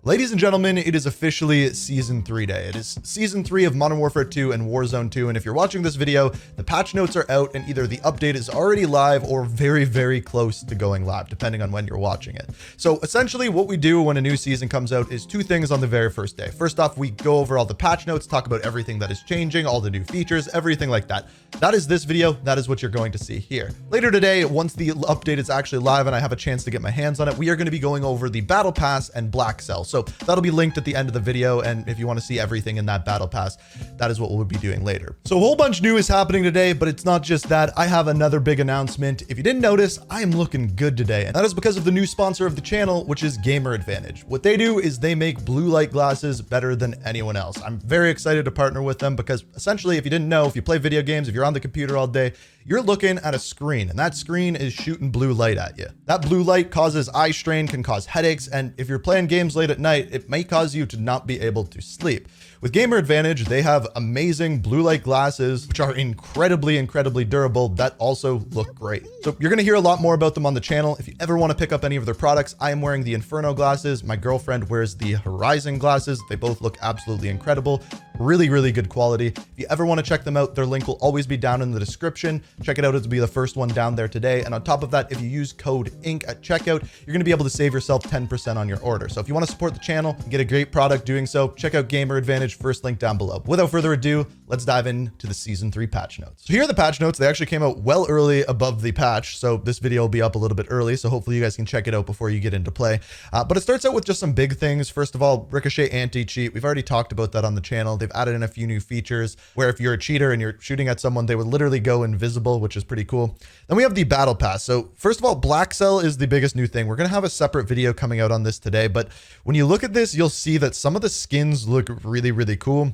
Ladies and gentlemen, it is officially Season 3 day. It is Season 3 of Modern Warfare 2 and Warzone 2, and if you're watching this video, the patch notes are out and either the update is already live or very, very close to going live, depending on when you're watching it. So essentially what we do when a new season comes out is two things on the very first day. First off, we go over all the patch notes, talk about everything that is changing, all the new features, everything like that. That is this video. That is what you're going to see here. Later today, once the update is actually live and I have a chance to get my hands on it, we are going to be going over the Battle Pass and Black Cell. So that'll be linked at the end of the video. And if you want to see everything in that Battle Pass, that is what we'll be doing later. So a whole bunch new is happening today, but it's not just that. I have another big announcement. If you didn't notice, I am looking good today. And that is because of the new sponsor of the channel, which is Gamer Advantage. What they do is they make blue light glasses better than anyone else. I'm very excited to partner with them because essentially, if you didn't know, if you play video games, if you're on the computer all day, you're looking at a screen and that screen is shooting blue light at you. That blue light causes eye strain, can cause headaches, and if you're playing games late at night, it may cause you to not be able to sleep. With Gamer Advantage, they have amazing blue light glasses, which are incredibly durable, that also look great. So you're gonna hear a lot more about them on the channel. If you ever wanna pick up any of their products, I am wearing the Inferno glasses. My girlfriend wears the Horizon glasses. They both look absolutely incredible. Really good quality. If you ever wanna check them out, their link will always be down in the description. Check it out, it'll be the first one down there today. And on top of that, if you use code INK at checkout, you're gonna be able to save yourself 10% on your order. So if you wanna support the channel and get a great product doing so, check out Gamer Advantage, first link down below. Without further ado, let's dive into the Season 3 patch notes. So here are the patch notes. They actually came out well early above the patch, so this video will be up a little bit early, so hopefully you guys can check it out before you get into play. But it starts out with just some big things. First of all, Ricochet anti-cheat. We've already talked about that on the channel. They've added in a few new features where if you're a cheater and you're shooting at someone, they would literally go invisible, which is pretty cool. Then we have the Battle Pass. So first of all, Black Cell is the biggest new thing. We're going to have a separate video coming out on this today, but when you look at this, you'll see that some of the skins look really cool.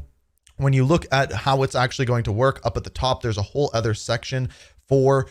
When you look at how it's actually going to work, up at the top, there's a whole other section for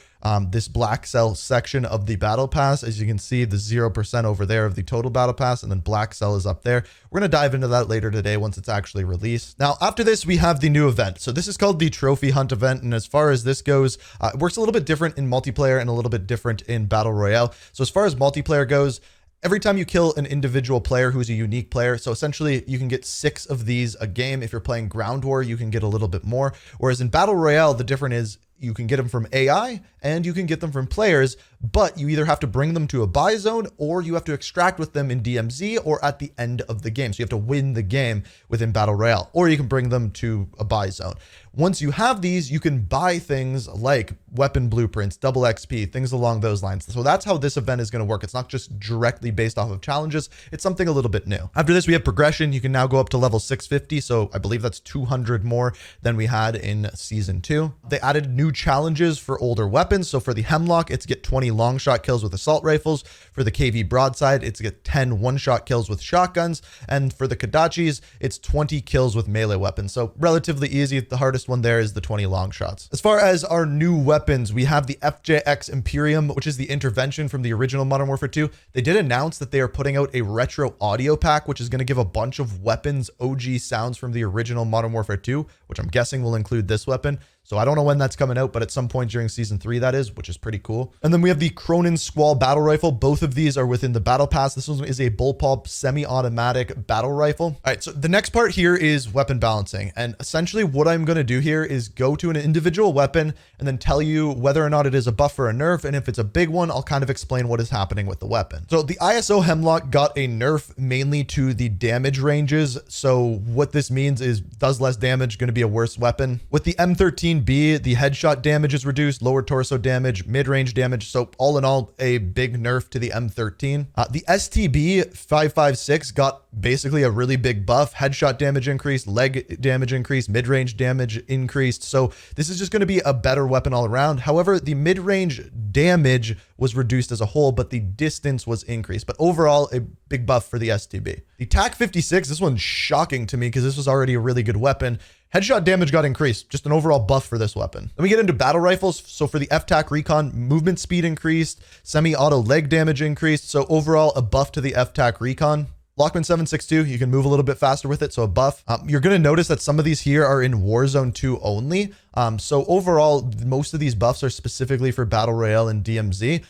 this Black Cell section of the Battle Pass. As you can see, the 0% over there of the total Battle Pass, and then Black Cell is up there. We're going to dive into that later today once it's actually released. Now, after this, we have the new event. So this is called the Trophy Hunt event, and as far as this goes, it works a little bit different in multiplayer and a little bit different in Battle Royale. So as far as multiplayer goes, every time you kill an individual player who's a unique player, so essentially you can get 6 of these a game. If you're playing Ground War, you can get a little bit more. Whereas in Battle Royale, the difference is you can get them from AI and you can get them from players, but you either have to bring them to a buy zone or you have to extract with them in DMZ or at the end of the game. So you have to win the game within Battle Royale, or you can bring them to a buy zone. Once you have these, you can buy things like weapon blueprints, double XP, things along those lines. So that's how this event is going to work. It's not just directly based off of challenges. It's something a little bit new. After this, we have progression. You can now go up to level 650. So I believe that's 200 more than we had in Season 2. They added new challenges for older weapons. So for the Hemlock, it's get 20 long shot kills with assault rifles. For the KV broadside, it's get 10 one-shot kills with shotguns. And for the Kadachis, it's 20 kills with melee weapons. So relatively easy. The hardest one there is the 20 long shots. As far as our new weapons, we have the FJX Imperium, which is the intervention from the original Modern Warfare 2. They did announce that they are putting out a retro audio pack, which is going to give a bunch of weapons OG sounds from the original Modern Warfare 2, which I'm guessing will include this weapon. So I don't know when that's coming out, but at some point during Season 3 that is, which is pretty cool. And then we have the Cronin Squall Battle Rifle. Both of these are within the Battle Pass. This one is a bullpup semi-automatic battle rifle. All right, so the next part here is weapon balancing. And essentially what I'm gonna do here is go to an individual weapon and then tell you whether or not it is a buff or a nerf. And if it's a big one, I'll kind of explain what is happening with the weapon. So the ISO Hemlock got a nerf mainly to the damage ranges. So what this means is does less damage, gonna be a worse weapon. With the M13B, the headshot damage is reduced, lower torso damage, mid-range damage. So all in all, a big nerf to the M13. The STB 556 got basically a really big buff. Headshot damage increased, leg damage increased, mid-range damage increased. So this is just going to be a better weapon all around. However, the mid-range damage was reduced as a whole, but the distance was increased. But overall, a big buff for the STB. The TAC 56, this one's shocking to me because this was already a really good weapon. Headshot damage got increased, just an overall buff for this weapon. Then we get into battle rifles. So for the FTAC Recon, movement speed increased, semi-auto leg damage increased. So overall, a buff to the FTAC Recon. Lockman 762, you can move a little bit faster with it, so a buff. You're going to notice that some of these here are in Warzone 2 only. So overall, most of these buffs are specifically for Battle Royale and DMZ.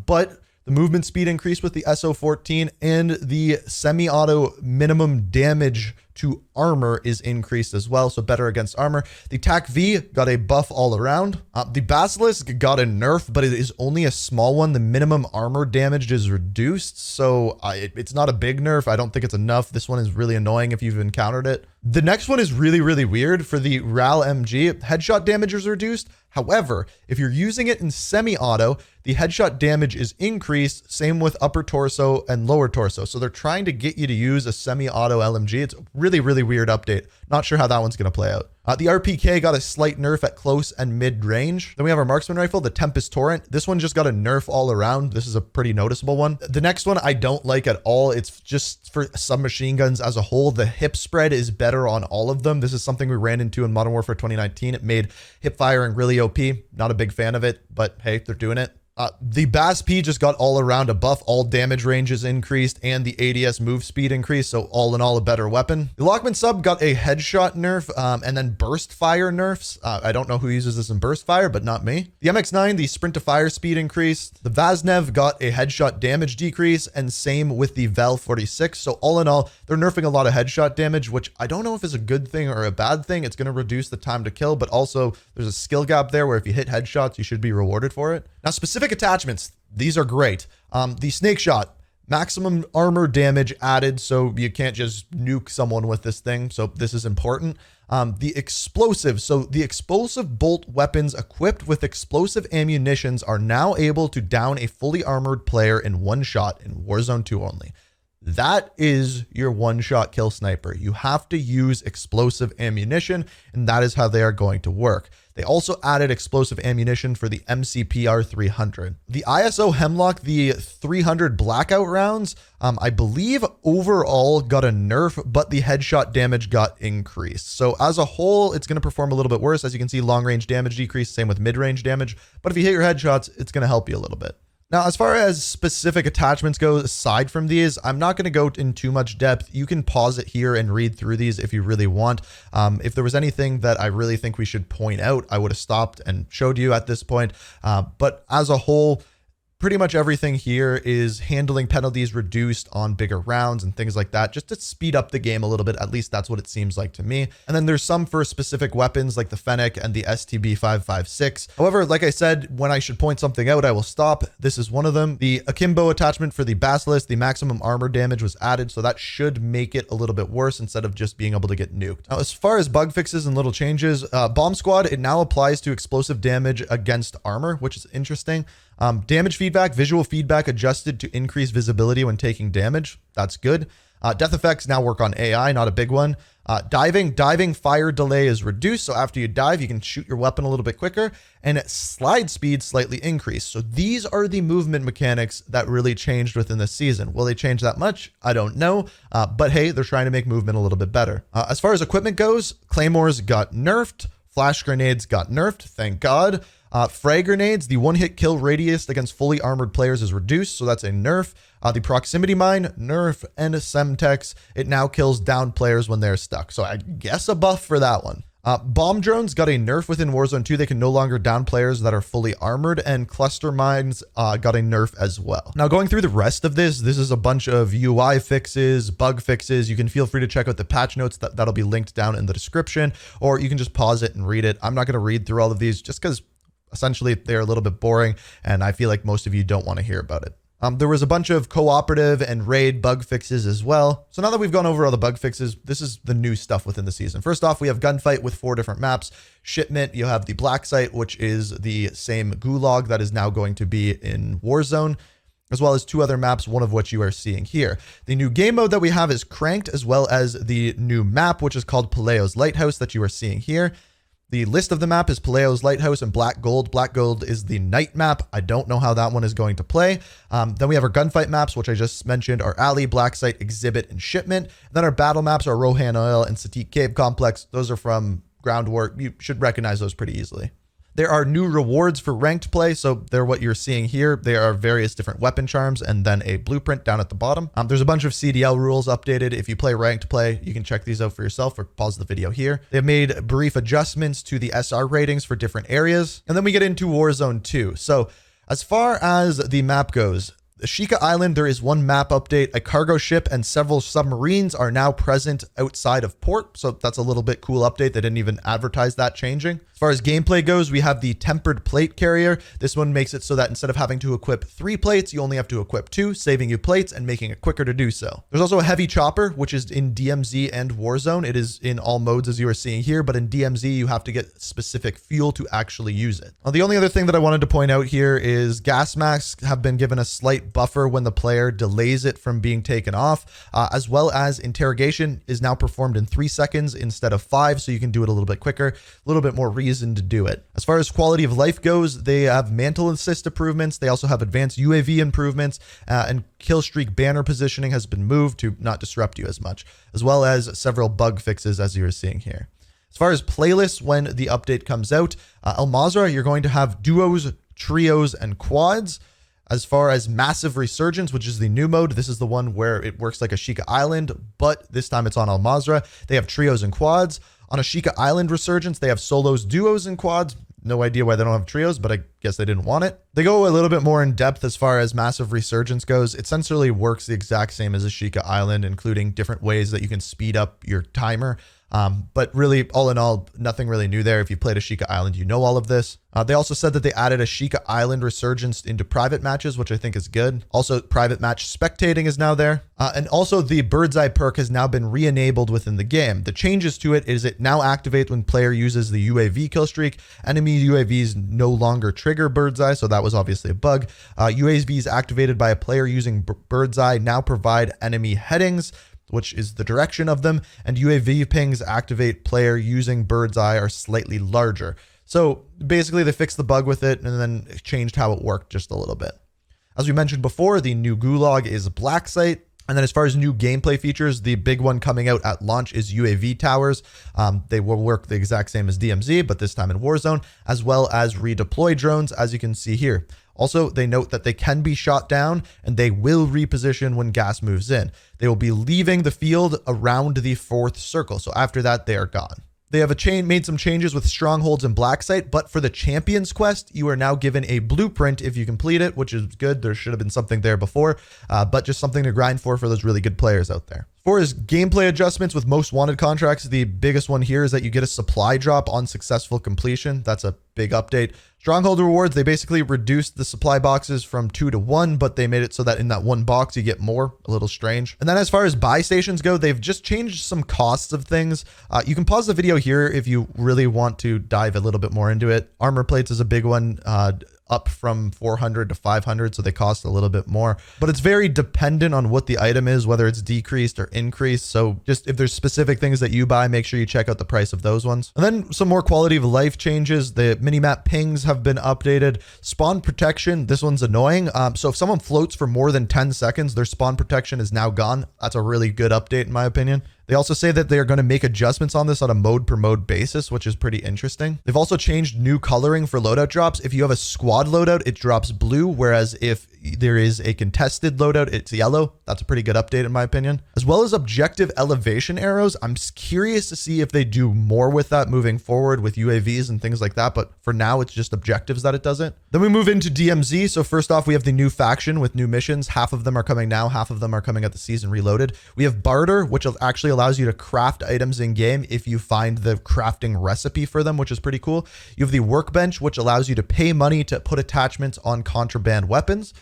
But The movement speed increased with the SO14, and the semi-auto minimum damage to armor is increased as well, so better against armor. The TAC V got a buff all around. The Basilisk got a nerf, but it is only a small one. The minimum armor damage is reduced, so it's not a big nerf. I don't think it's enough. This one is really annoying if you've encountered it. The next one is really, really weird. For the RAL MG, headshot damage is reduced. However, if you're using it in semi-auto, the headshot damage is increased, same with upper torso and lower torso. So they're trying to get you to use a semi-auto LMG. It's a really, really weird update. Not sure how that one's going to play out. The RPK got a slight nerf at close and mid range. Then we have our marksman rifle, the Tempest Torrent. This one just got a nerf all around. This is a pretty noticeable one. The next one I don't like at all. It's just for submachine guns as a whole. The hip spread is better on all of them. This is something we ran into in Modern Warfare 2019. It made hip firing really OP. Not a big fan of it, but hey, they're doing it. The BAS P just got all around a buff. All damage ranges increased and the ADS move speed increased. So all in all, a better weapon. The Lockman sub got a headshot nerf and then burst fire nerfs. I don't know who uses this in burst fire, but not me. The MX9, the sprint to fire speed increased. The Vaznev got a headshot damage decrease, and same with the Vel 46. So all in all, they're nerfing a lot of headshot damage, which I don't know if is a good thing or a bad thing. It's going to reduce the time to kill, but also there's a skill gap there where if you hit headshots, you should be rewarded for it. Now, specific attachments, these are great. The snake shot, maximum armor damage added, so you can't just nuke someone with this thing. So this is important. The explosive, so the explosive bolt weapons equipped with explosive ammunitions are now able to down a fully armored player in one shot in Warzone 2 only. That is your one-shot kill sniper. You have to use explosive ammunition, and that is how they are going to work. They also added explosive ammunition for the MCPR 300. The ISO Hemlock, the 300 blackout rounds, I believe overall got a nerf, but the headshot damage got increased. So as a whole, it's going to perform a little bit worse. As you can see, long-range damage decreased, same with mid-range damage. But if you hit your headshots, it's going to help you a little bit. Now, as far as specific attachments go, aside from these, I'm not going to go in too much depth. You can pause it here and read through these if you really want. If there was anything that I really think we should point out, I would have stopped and showed you at this point. But as a whole, pretty much everything here is handling penalties reduced on bigger rounds and things like that, just to speed up the game a little bit. At least that's what it seems like to me. And then there's some for specific weapons like the Fennec and the STB 556. However, like I said, when I should point something out, I will stop. This is one of them. The Akimbo attachment for the Basilisk, the maximum armor damage was added, so that should make it a little bit worse instead of just being able to get nuked. Now, as far as bug fixes and little changes, Bomb Squad, it now applies to explosive damage against armor, which is interesting. Damage feedback, visual feedback adjusted to increase visibility when taking damage. That's good. Death effects now work on AI, not a big one. Diving fire delay is reduced. So after you dive, you can shoot your weapon a little bit quicker, and slide speed slightly increased. So these are the movement mechanics that really changed within the season. Will they change that much? I don't know. But hey, they're trying to make movement a little bit better. As far as equipment goes, claymores got nerfed. Flash grenades got nerfed. Thank God. Frag grenades, the one-hit kill radius against fully armored players is reduced, so that's a nerf. The proximity mine, nerf, and Semtex, it now kills down players when they're stuck. So I guess a buff for that one. Bomb drones got a nerf within Warzone 2. They can no longer down players that are fully armored, and cluster mines got a nerf as well. Now, going through the rest of this is a bunch of UI fixes, bug fixes. You can feel free to check out the patch notes. That'll be linked down in the description, or you can just pause it and read it. I'm not going to read through all of these just because essentially they're a little bit boring, and I feel like most of you don't want to hear about it. There was a bunch of cooperative and raid bug fixes as well. So now that we've gone over all the bug fixes, this is the new stuff within the season. First off, we have Gunfight with 4 different maps. Shipment, you have the Black Site, which is the same gulag that is now going to be in Warzone, as well as 2 other maps, one of which you are seeing here. The new game mode that we have is Cranked, as well as the new map, which is called Paleo's Lighthouse that you are seeing here. The list of the map is Paleo's Lighthouse and Black Gold. Black Gold is the night map. I don't know how that one is going to play. Then we have our gunfight maps, which I just mentioned, are Alley, Black Site, Exhibit, and Shipment. Then our battle maps are Rohan Oil and Satiq Cave Complex. Those are from Ground War. You should recognize those pretty easily. There are new rewards for ranked play, so they're what you're seeing here. There are various different weapon charms and then a blueprint down at the bottom. There's a bunch of CDL rules updated. If you play ranked play, you can check these out for yourself or pause the video here. They've made brief adjustments to the SR ratings for different areas. And then we get into Warzone 2. So as far as the map goes, Ashika Island, there is one map update. A cargo ship and several submarines are now present outside of port. So that's a little bit cool update. They didn't even advertise that changing. As far as gameplay goes, we have the tempered plate carrier. This one makes it so that instead of having to equip 3 plates, you only have to equip 2, saving you plates and making it quicker to do so. There's also a heavy chopper, which is in DMZ and Warzone. It is in all modes as you are seeing here, but in DMZ, you have to get specific fuel to actually use it. Now, the only other thing that I wanted to point out here is gas masks have been given a slight buffer when the player delays it from being taken off, as well as interrogation is now performed in 3 seconds instead of 5, so you can do it a little bit quicker, a little bit more reason to do it. As far as quality of life goes, they have mantle assist improvements. They also have advanced UAV improvements, and kill streak banner positioning has been moved to not disrupt you as much, as well as several bug fixes as you're seeing here. As far as playlists, when the update comes out, Al Mazrah, you're going to have duos, trios, and quads. As far as Massive Resurgence, which is the new mode, this is the one where it works like Ashika Island, but this time it's on Al Mazrah. They have trios and quads. On Ashika Island Resurgence, they have solos, duos, and quads. No idea why they don't have trios, but I guess they didn't want it. They go a little bit more in depth as far as Massive Resurgence goes. It essentially works the exact same as Ashika Island, including different ways that you can speed up your timer. But really, all in all, nothing really new there. If you played Ashika Island, you know all of this. They also said that they added Ashika Island Resurgence into private matches, which I think is good. Also, private match spectating is now there. And also, the Bird's Eye perk has now been re-enabled within the game. The changes to it is it now activates when player uses the UAV kill streak. Enemy UAVs no longer trigger Bird's Eye, so that was obviously a bug. UAVs activated by a player using Bird's Eye now provide enemy headings, which is the direction of them, and UAV pings activate player using Bird's Eye are slightly larger. So basically they fixed the bug with it and then changed how it worked just a little bit. As we mentioned before, the new Gulag is Black Site. And then as far as new gameplay features, the big one coming out at launch is UAV towers. They will work the exact same as DMZ, but this time in Warzone, as well as redeploy drones, as you can see here. Also, they note that they can be shot down and they will reposition when gas moves in. They will be leaving the field around the 4th circle. So after that, they are gone. They have made some changes with strongholds and black site, but for the champions quest, you are now given a blueprint if you complete it, which is good. There should have been something there before, but just something to grind for those really good players out there. As far as gameplay adjustments with most wanted contracts, the biggest one here is that you get a supply drop on successful completion. That's a big update. Stronghold rewards, they basically reduced the supply boxes from 2 to 1, but they made it so that in that one box you get more. A little strange. And then as far as buy stations go, they've just changed some costs of things. You can pause the video here if you really want to dive a little bit more into it. Armor plates is a big one. Up from 400 to 500, so they cost a little bit more, but it's very dependent on what the item is, whether it's decreased or increased. So just if there's specific things that you buy, make sure you check out the price of those ones. And then some more quality of life changes. The minimap pings have been updated. Spawn protection, this one's annoying. So if someone floats for more than 10 seconds, their spawn protection is now gone. That's a really good update in my opinion. They also say that they are going to make adjustments on this on a mode per mode basis, which is pretty interesting. They've also changed new coloring for loadout drops. If you have a squad loadout, it drops blue, whereas if there is a contested loadout, it's yellow. That's a pretty good update in my opinion. As well as objective elevation arrows. I'm curious to see if they do more with that moving forward with UAVs and things like that, but for now it's just objectives that it doesn't. Then we move into DMZ. So first off, we have the new faction with new missions. Half of them are coming now, half of them are coming at the season reloaded. We have barter, which actually allows you to craft items in game if you find the crafting recipe for them, which is pretty cool. You have the workbench, which allows you to pay money to put attachments on contraband weapons.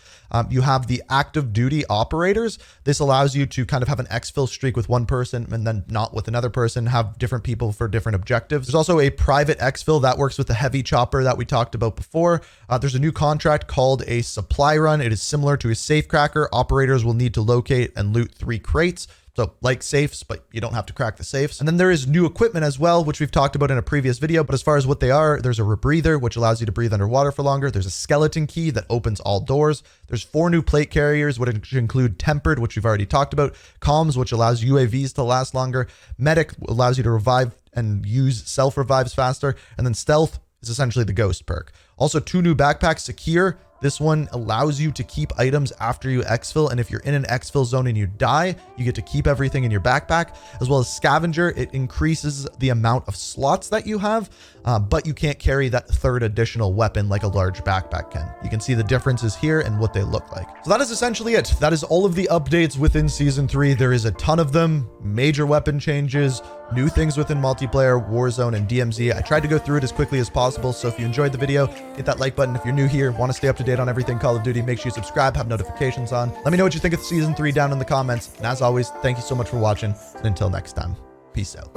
You have the active duty operators. This allows you to kind of have an exfil streak with one person and then not with another person, have different people for different objectives. There's also a private exfil that works with the heavy chopper that we talked about before. There's a new contract called a supply run. It is similar to a safe cracker. Operators will need to locate and loot 3 crates. So like safes, but you don't have to crack the safes. And then there is new equipment as well, which we've talked about in a previous video. But as far as what they are, there's a rebreather, which allows you to breathe underwater for longer. There's a skeleton key that opens all doors. There's 4 new plate carriers, which include tempered, which we've already talked about. Comms, which allows UAVs to last longer. Medic allows you to revive and use self revives faster. And then stealth is essentially the ghost perk. Also 2 new backpacks, secure. This one allows you to keep items after you exfil, and if you're in an exfil zone and you die, you get to keep everything in your backpack. As well as Scavenger, it increases the amount of slots that you have, but you can't carry that third additional weapon like a large backpack can. You can see the differences here and what they look like. So that is essentially it. That is all of the updates within Season 3. There is a ton of them, major weapon changes, new things within multiplayer, Warzone, and DMZ. I tried to go through it as quickly as possible, so if you enjoyed the video, hit that like button. If you're new here, want to stay up to date on everything Call of Duty, make sure you subscribe, have notifications on. Let me know what you think of Season 3 down in the comments. And as always, thank you so much for watching, and until next time, peace out.